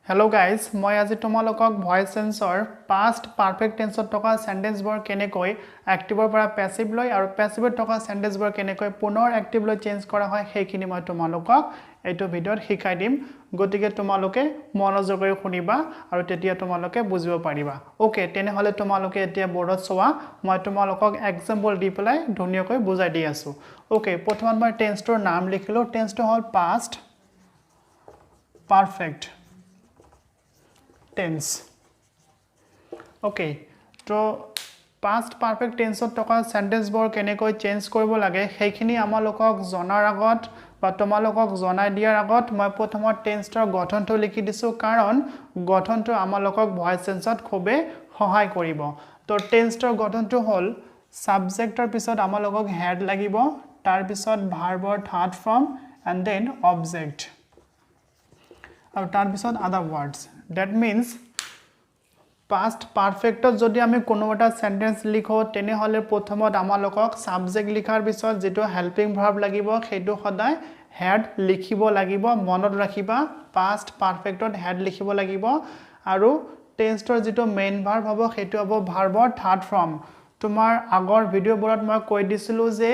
Hello guys, মই আজি তোমালোকক ভয়েস সেন্সৰ past perfect tense থকা সেন্টেন্স বৰ কেনেকৈ এক্টিভৰ পৰা প্যাসিভ লৈ আৰু প্যাসিভত থকা সেন্টেন্স বৰ কেনেকৈ পুনৰ এক্টিভ লৈ চেঞ্জ কৰা হয় সেইখিনি মই তোমালোকক এইটো ভিডিঅ'ত শিকাই দিম গতিকে তোমালোকে মনোযোগ কৰি শুনিবা আৰু তেতিয়া তোমালোকে বুজিব পাৰিবা ওকে তেনেহলে তোমালোকে এতিয়া বৰ্ডত চোৱা মই তোমালোকক এক্সাম্পল দি পেলাই ধুনীয়াকৈ বুজাই দি আছো ওকে প্ৰথমত মই টেন্সটোৰ নাম লিখিলো টেন্সটো হ'ল past perfect tense okay তো past perfect tense থকা সেন্টেন্স বৰ কেনেকৈ চেঞ্জ কৰিব লাগে সেইখিনি আমালোকক জনাৰ আগত বা তোমালোকক জনাই দিয়াৰ আগত মই প্ৰথমত টেন্সৰ গঠনটো লিখি দিছো কাৰণ গঠনটো আমালোকক ভয়েস সেন্সত খুবে সহায় কৰিব তো টেন্সৰ গঠনটো হ'ল সাবজেক্টৰ পিছত আমালোকক হেড লাগিব তাৰ পিছত ভাৰ্বৰ third form and then object আৰু তাৰ পিছত আদাৰ ওয়ার্ডস that means past perfect যদি আমি কোনো এটা সেন্টেন্স লিখো তেনে হলে প্ৰথমত আমালোকক সাবজেক্ট লিখাৰ পিছত যেটো হেল্পিং ভাৰ্ব লাগিব সেইটো সদায় হেড লিখিব লাগিব মনত ৰাখিবা past perfectত হেড লিখিব লাগিব আৰু টেন্সৰ যেটো মেইন ভাৰ্ব হ'ব সেইটো হ'ব ভাৰ্বৰ থাৰ্ড ফৰ্ম তোমাৰ আগৰ ভিডিঅ'বোৰত মই কৈ দিছিলো যে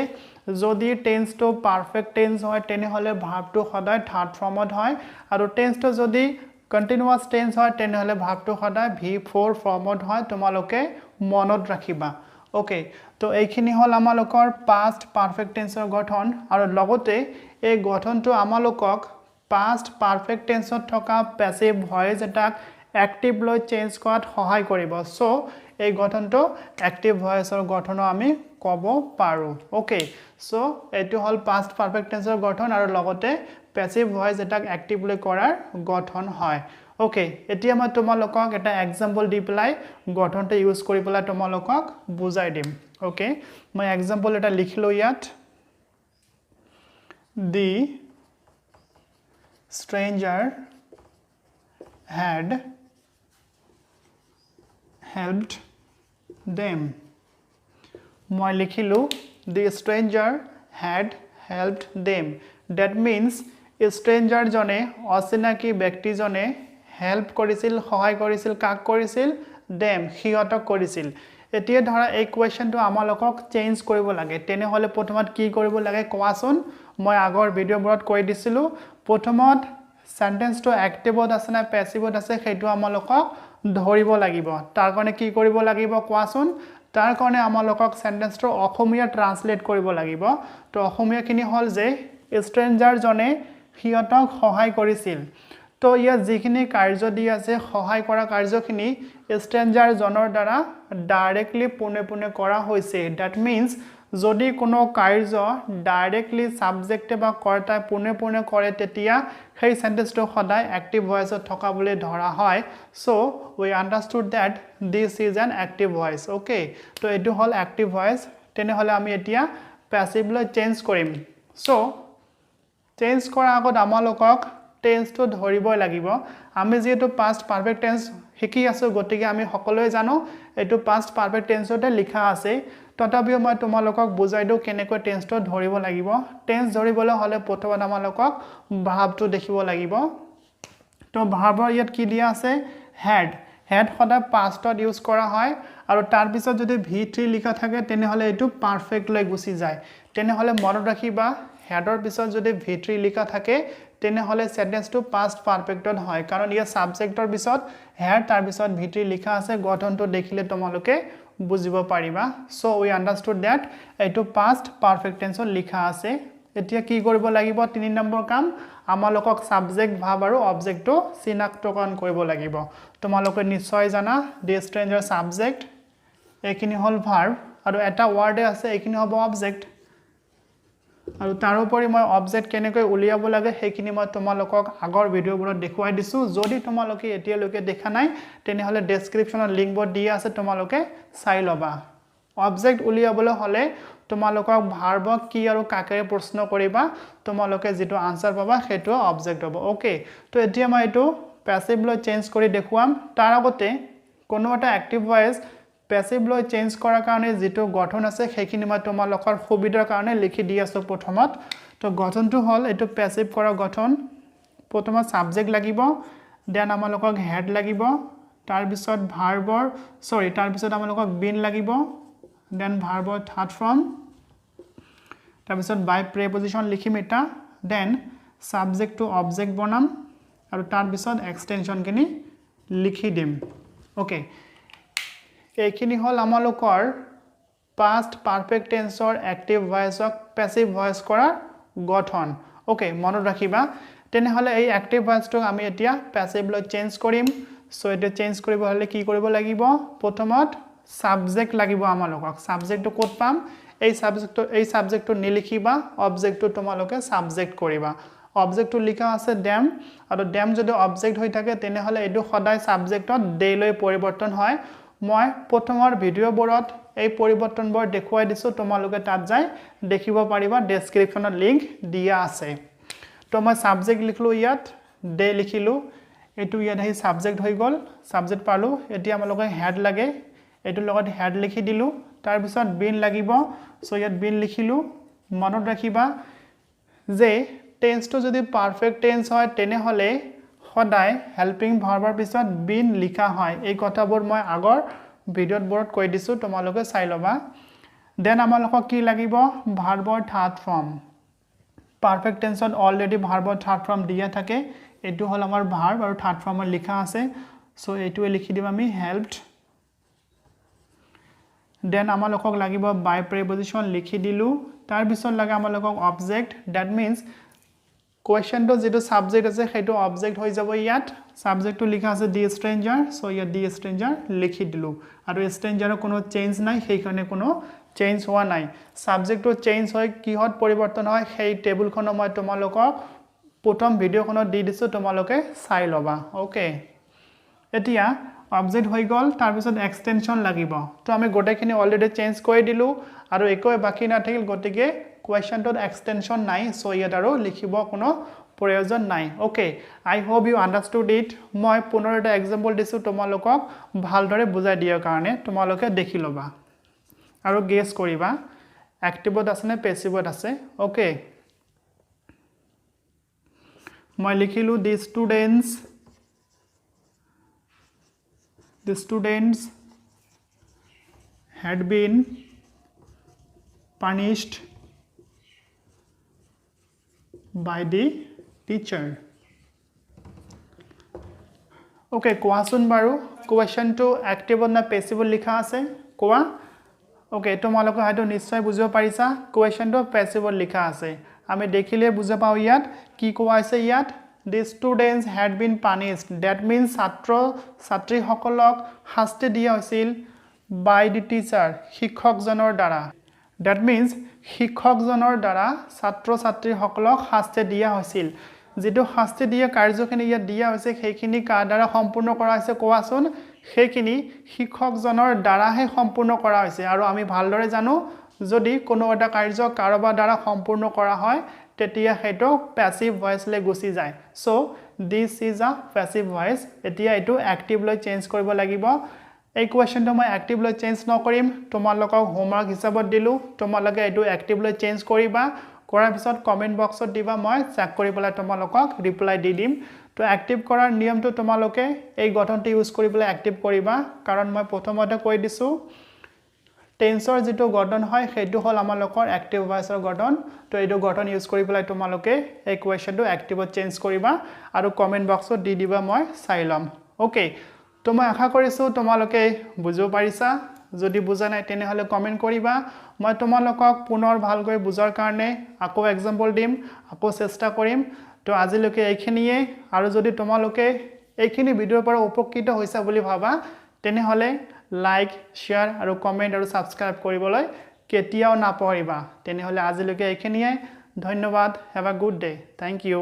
যদি টেন্সটো পাৰফেক্ট টেন্স হয় তেনে হলে ভাৰ্বটো সদায় থাৰ্ড ফৰ্মত হয় আৰু টেন্সটো যদি কন্টিনিউয়াস টেন্স হয় তেনে হলে ভাৰ্বটো সদায় V4 ফৰ্মত হয় তোমালোকে মনত ৰাখিবা ওকে তো এইখিনি হল আমালোকৰ past perfect tenseৰ গঠন আৰু লগতে এই গঠনটো আমালোকক past perfect tenseত থকা passive voice এটাক এক্টিভ লৈ চেঞ্জ কৰাত সহায় কৰিব সো এই গঠনটো এক্টিভ ভয়েসৰ গঠন আমি কব পাৰো ওকে সো এটো হল past perfect tenseৰ গঠন আৰু লগতে passive voice এটাক এক্টিভ লৈ কৰাৰ গঠন হয় ওকে এতিয়া মই তোমালোকক এটা এক্সাম্পল দি পেলাই গঠনটো ইউজ কৰি পেলাই তোমালোকক বুজাই দিম ওকে মই এক্সাম্পল এটা লিখিলো ইয়াত The stranger had helped them মই লিখিলো the stranger had helped them that means a stranger জনে অচিনাকি ব্যক্তি জনে হেল্প কৰিছিল সহায় কৰিছিল কাক কৰিছিল them হিয়তক কৰিছিল এতিয়া ধৰা এই কোৱেশ্চনটো আমালোকক চেঞ্জ কৰিব লাগে তেনে হলে প্ৰথমত কি কৰিব লাগে কোৱাচোন মই আগৰ ভিডিঅ'বোৰত কৈ দিছিলো প্ৰথমত সেন্টেন্সটো এক্টিভত আছে না প্যাসিভত আছে সেইটো আমালোকক ধৰিব লাগিব তাৰ কাৰণে কি কৰিব লাগিব কোৱাচোন তাৰ কাৰণে আমালোকক সেন্টেন্সটো অসমীয়া ট্ৰান্সলেট কৰিব লাগিব তো অসমীয়াখিনি হল যে স্ট্ৰেঞ্জাৰ জনে হিয়তক সহায় কৰিছিল তো ইয়া যিখিনি কাৰ্য দি আছে সহায় কৰা কাৰ্যখিনি স্ট্ৰেঞ্জাৰ জনৰ দ্বাৰা ডাইৰেক্টলি পুনে পুনে কৰা হৈছে দ্যাট মিন্স যদি কোনো কাৰ্য ডাইৰেক্টলি সাবজেক্টে বা কৰ্তাই পুনে পুনে কৰে তেতিয়া সেই সেন্টেন্সটো সদায় এক্টিভ ভয়েসত থকা বুলি ধৰা হয় so we understood that this is an active voice okay তো এটো হল এক্টিভ ভয়েস তেনে হলে আমি এতিয়া প্যাসিভ লৈ চেঞ্জ কৰিম সো চেঞ্জ কৰাৰ আগত আমালোকক টেন্সটো ধৰিবই লাগিব আমি যেটো past perfect tense শিকি আছো গতিকে আমি সকলোৱে জানো এটো past perfect tenseতে লিখা আছে তথাপিও মই তোমালোকক বুজাই দিও কেনেকৈ টেন্সটো ধৰিব লাগিব টেন্স ধৰিবলৈ হলে প্ৰথমত আমালোকক ভাৰ্বটো দেখিব লাগিব তো ভাৰ্বৰ ইয়াত কি দিয়া আছে হেড হেড সদায় পাষ্টত ইউজ কৰা হয় আৰু তাৰ পিছত যদি V3 লিখা থাকে তেনে হলে এটো পাৰফেক্ট লৈ গুছি যায় তেনে হলে মনত ৰাখিবা হেডৰ পিছত যদি V3 লিখা থাকে তেনে হলে সেন্টেন্সটো past perfectত হয় কাৰণ ইয়া সাবজেক্টৰ পিছত হেড তাৰ পিছত V3 লিখা আছে গঠনটো দেখিলে তোমালোকে বুজিব পাৰিবা সো we understood that এটো past perfect tenseত লিখা আছে এতিয়া কি কৰিব লাগিব 3 নম্বৰ কাম আমালোকক সাবজেক্ট ভাব আৰু অবজেক্টটো চিনাক্তকৰণ কৰিব লাগিব তোমালোকে নিশ্চয় জানা the stranger subject এখিনি হল ভাৰ্ব আৰু এটা ওয়াৰ্ডে আছে এখিনি হ'ব অবজেক্ট আৰু তাৰ উপৰি মই অবজেক্ট কেনেকৈ উলিয়াব লাগে সেইখিনি মই তোমালোকক আগৰ ভিডিঅ'বোৰত দেখুৱাই দিছো যদি তোমালোকে এতিয়ালৈকে দেখা নাই তেনে হলে ডেসক্ৰিপচনত লিংকবোৰ দি আছে তোমালোকে চাই লবা অবজেক্ট উলিয়াবলৈ হলে তোমালোকক ভাৰ্বক কি আৰু কাকেৰে প্ৰশ্ন কৰিবা তোমালোকে যেটো আনসাৰ পাবা সেইটো অবজেক্ট হ'ব ওকে তো এতিয়া মই এটো প্যাসিভ লৈ চেঞ্জ কৰি দেখুৱাম তাৰ আগতে কোনো এটা এক্টিভ ভয়েস প্যাসিভ লৈ চেঞ্জ কৰাৰ কাৰণে যেটো গঠন আছে সেইখিনি মই তোমালোকৰ সুবিধাৰ কাৰণে লিখি দি আছো প্ৰথমত তো গঠনটো হল এটো প্যাসিভ কৰা গঠন প্ৰথমত সাবজেক্ট লাগিব দেন আমালোকক হেড লাগিব তাৰ পিছত ভাৰ্বৰ তাৰ পিছত আমালোকক বিন লাগিব দেন ভাৰ্বৰ থাৰ্ড ফৰ্ম তাৰ পিছত বাই প্ৰিপজিশন লিখিম এটা দেন সাবজেক্ট টু অবজেক্ট বনাম আৰু তাৰ পিছত এক্সটেনশন খিনি লিখি দিম ওকে এইখিনি হল আমালোকৰ past perfect tense or active voice or passive voice কৰাৰ গঠন ওকে মনত ৰাখিবা তেনে হলে এই active voice টো আমি এতিয়া passive লৈ চেঞ্জ কৰিম সো এটা চেঞ্জ কৰিব হলে কি কৰিব লাগিব প্ৰথমত সাবজেক্ট লাগিব আমালোকক সাবজেক্টটো কোড পাম এই সাবজেক্টটো নিলিখিবা অবজেক্টটো তোমালোকে সাবজেক্ট কৰিবা অবজেক্টটো লিখা আছে ড্যাম আৰু ড্যাম যদি অবজেক্ট হৈ থাকে তেনে হলে এটো সদায় সাবজেক্টত দে লৈ পৰিৱৰ্তন হয় মই প্ৰথমৰ ভিডিও বোৰত এই পৰিৱৰ্তনবোৰ দেখুৱাই দিছো তোমালোকে তাত যাই দেখিব পাৰিবা ডেসক্ৰিপচনত লিংক দিয়া আছে তো মই সাবজেক্ট লিখলো ইয়াত দে লিখিলো এটো ইয়াত আহি সাবজেক্ট হৈ গল সাবজেক্ট পালো এতিয়া আমালোকে হেড লাগে এটো লগত হেড লিখি দিলো তাৰ পিছত বিন লাগিব সো ইয়াত বিন লিখিলো মনত ৰাখিবা যে টেন্স টো যদি পাৰফেক্ট টেন্স হয় তেনে হলে সদায় হেল্পিং ভাৰ্বৰ পিছত বিন লিখা হয় এই কথাবোৰ মই আগৰ ভিডিওত বোৰত কৈ দিছো তোমালোকে চাই লবা দেন আমালোকক কি লাগিব ভাৰ্বৰ থাৰ্ড ফৰ্ম পাৰফেক্ট টেন্সত অলৰেডি ভাৰ্বৰ থাৰ্ড ফৰ্ম দিয়া থাকে এটো হল আমাৰ ভাৰ্ব আৰু থাৰ্ড ফৰ্মত লিখা আছে সো এটোৱে লিখি দিম আমি হেল্পড দেন আমালোকক লাগিব বাই প্ৰিপজিশন লিখি দিলু তাৰ পিছত লাগে আমালোকক অবজেক্ট দ্যাট মিন্স কোৱেশ্চনটো যেটো সাবজেক্ট আছে সেইটো অবজেক্ট হৈ যাব ইয়াত সাবজেক্টটো লিখা আছে দি স্ট্ৰেঞ্জাৰ সো ইয়াত দি স্ট্ৰেঞ্জাৰ লিখি দিলু আৰু স্ট্ৰেঞ্জাৰৰ কোনো চেঞ্জ নাই সেইখানে কোনো চেঞ্জ হোৱা নাই সাবজেক্টটো চেঞ্জ হয় কিহত পৰিৱৰ্তন হয় সেই টেবুলখন মই তোমালোকক প্ৰথম ভিডিওখনত দি দিছো তোমালোকে চাই লবা ওকে এতিয়া অবজেক্ট হৈ গল তাৰ পিছত এক্সটেনশন লাগিব তো আমি গোটেইখিনি অলৰেডি চেঞ্জ কৰি দিলু আৰু একোই বাকি নাথাকিল গতিকে কোৱেশ্চনটোত এক্সটেনশন নাই সো ইয়াত আৰু লিখিব কোনো প্ৰয়োজন নাই okay I hope you understood it মই পুনৰ এটা এক্সাম্পল দিছো তোমালোকক ভালদৰে বুজাই দিয়াৰ কাৰণে তোমালোকে দেখি লবা আৰু গেছ কৰিবা এক্টিভত আছে নে পেসিভত আছে ওকে মই লিখিলো দি students had been punished by the teacher okay কোৱাচোন বাৰু কোৱেশ্চনটো এক্টিভত না পেসিভত লিখা আছে কোৱা okay তোমালোকে হয়তো নিশ্চয় বুজিব পাৰিছা কোৱেশ্চনটো পেসিভত লিখা আছে আমি দেখিলে বুজা পাও ইয়াত কি কোৱা আছে ইয়াত The students had been punished. That means ছাত্ৰী সকলক শাস্তি দিয়া হৈছিল by the teacher শিক্ষকজনৰ দ্বাৰা That means শিক্ষকজনৰ দ্বাৰা ছাত্ৰী সকলক শাস্তি দিয়া হৈছিল যেটো শাস্তি দিয়া কাৰ্যখিনি ইয়াত দিয়া হৈছে সেইখিনি কাৰ দ্বাৰা সম্পূৰ্ণ কৰা হৈছে কোৱাচোন সেইখিনি শিক্ষকজনৰ দ্বাৰাহে সম্পূৰ্ণ কৰা হৈছে আৰু আমি ভালদৰে জানো যদি কোনো এটা কাৰ্য কাৰোবাৰ দ্বাৰা সম্পূৰ্ণ কৰা হয় তেতিয়া হেটো প্যাসিভ ভয়েস লৈ গুচি যায় so this is a passive voice এতিয়া এটো অ্যাক্টিভ লৈ চেঞ্জ কৰিব লাগিব এই কোৱেশ্চনটো মই অ্যাক্টিভ লৈ চেঞ্জ নকৰিম তোমালোকক হোমৱৰ্ক হিচাপত দিলু তোমালোকে এটো অ্যাক্টিভ লৈ চেঞ্জ কৰিবা কৰাৰ পিছত কমেন্ট বক্সত দিবা মই চেক কৰি পেলাই তোমালোকক ৰিপ্লাই দি দিম তো অ্যাক্টিভ কৰাৰ নিয়মটো তোমালোকে এই গঠনটো ইউজ কৰি পেলাই অ্যাক্টিভ কৰিবা কাৰণ মই প্ৰথমতে কৈ দিছো টেন্সৰ যেটো গঠন হয় সেইটো হল আমালোকৰ এক্টিভ ভয়েসৰ গঠন তো এইটো গঠন ইউজ কৰি পেলাই তোমালোকে এই কোৱেশ্চনটো এক্টিভত চেঞ্জ কৰিবা আৰু কমেন্ট বক্সত দি দিবা মই চাই লম ওকে তো মই আশা কৰিছো তোমালোকে বুজিব পাৰিছা যদি বুজা নাই তেনে হলে কমেন্ট কৰিবা মই তোমালোকক পুনৰ ভালকৈ বুজাৰ কাৰণে আকৌ এক্সাম্পল দিম আকৌ চেষ্টা কৰিম তো আজিলৈকে এইখিনিয়ে আৰু যদি তোমালোকে এইখিনি ভিডিওৰ পৰা উপকৃত হৈছা বুলি ভাবা তেনে হলে লাইক শেয়াৰ আৰু কমেন্ট আৰু সাবস্ক্ৰাইব কৰিবলৈ কেতিয়াও নাপাহৰিবা তেনে হলে আজিলৈকে এইখিনিয়ে ধন্যবাদ have a good day thank U